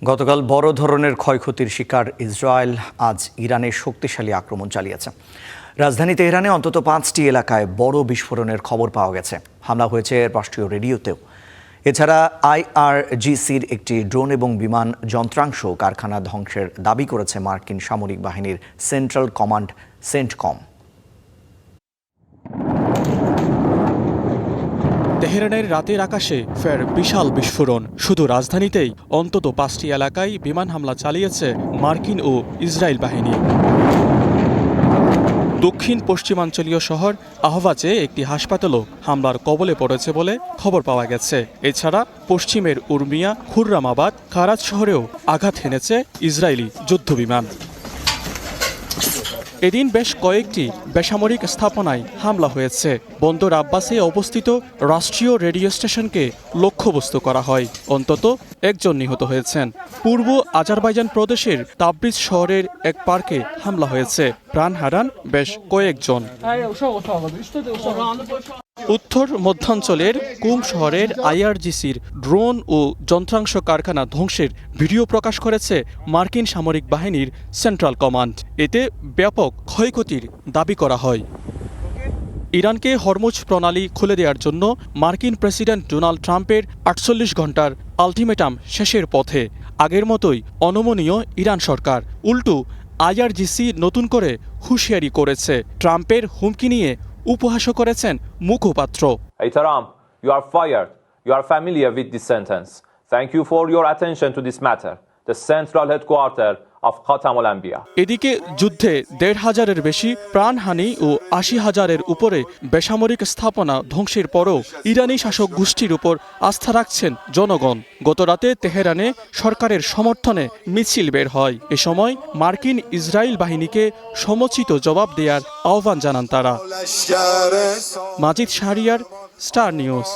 গতকাল বড় ধরনের ক্ষয়ক্ষতির শিকার ইসরায়েল আজ ইরানের শক্তিশালী আক্রমণ চালিয়েছে। রাজধানী তেহরানে অন্তত 5টি এলাকায় বড় বিস্ফোরণের খবর পাওয়া গেছে। হামলা হয়েছে রাষ্ট্রীয় রেডিওতেও। এছাড়া আইআরজিসির একটি ড্রোন এবং বিমান যন্ত্রাংশ কারখানা ধ্বংসের দাবি করেছে মার্কিন সামরিক বাহিনীর সেন্ট্রাল কমান্ড সেন্টকম। তেহরানের রাতের আকাশে ফের বিশাল বিস্ফোরণ। শুধু রাজধানীতেই অন্তত 5টি এলাকায় বিমান হামলা চালিয়েছে মার্কিন ও ইসরায়েল বাহিনী। দক্ষিণ পশ্চিমাঞ্চলীয় শহর আহভাজে একটি হাসপাতালও হামলার কবলে পড়েছে বলে খবর পাওয়া গেছে। এছাড়া পশ্চিমের উর্মিয়া, খুররামাবাদ, কারাজ শহরেও আঘাত হেনেছে ইসরায়েলি যুদ্ধবিমান। এদিন বেশ কয়েকটি বেসামরিক স্থাপনায় হামলা হয়েছে। বন্দর আব্বাসে অবস্থিত রাষ্ট্রীয় রেডিও স্টেশনকে লক্ষ্যবস্তু করা হয়। অন্তত একজন নিহত হয়েছেন। পূর্ব আজারবাইজান প্রদেশের তাবরিজ শহরের এক পার্কে হামলা হয়েছে। প্রাণ হারান বেশ কয়েকজন। উত্তর মধ্যাঞ্চলের কুম শহরের আইআরজিসির ড্রোন ও যন্ত্রাংশ কারখানা ধ্বংসের ভিডিও প্রকাশ করেছে মার্কিন সামরিক বাহিনীর সেন্ট্রাল কমান্ড। এতে ব্যাপক ক্ষয়ক্ষতির দাবি করা হয়। ইরানকে হরমুজ প্রণালী খুলে দেওয়ার জন্য মার্কিন প্রেসিডেন্ট ডোনাল্ড ট্রাম্পের 48 ঘণ্টার আলটিমেটাম শেষের পথে। আগের মতোই অনমনীয় ইরান সরকার। উল্টো আইআরজিসি নতুন করে হুঁশিয়ারি করেছে। ট্রাম্পের হুমকি নিয়ে উপহাসও করেছেন মুখপাত্র। Hey Trump, you are fired. You are familiar with this sentence. Thank you for your attention to this matter. The central headquarters of Khatam al-Anbiya. এদিকে যুদ্ধে 1,500-এর বেশি প্রাণহানি ও 80,000-এর উপরে বেসামরিক স্থাপনা ধ্বংসের পরও ইরানি শাসক গোষ্ঠীর উপর আস্থা রাখছেন জনগণ। গতরাতে তেহরানে সরকারের সমর্থনে মিছিল বের হয়। এ সময় মার্কিন ইসরায়েল বাহিনীকে সমুচিত জবাব দেওয়ার আহ্বান জানান তারা। মাজিদ শাহরিয়ার, স্টার নিউজ।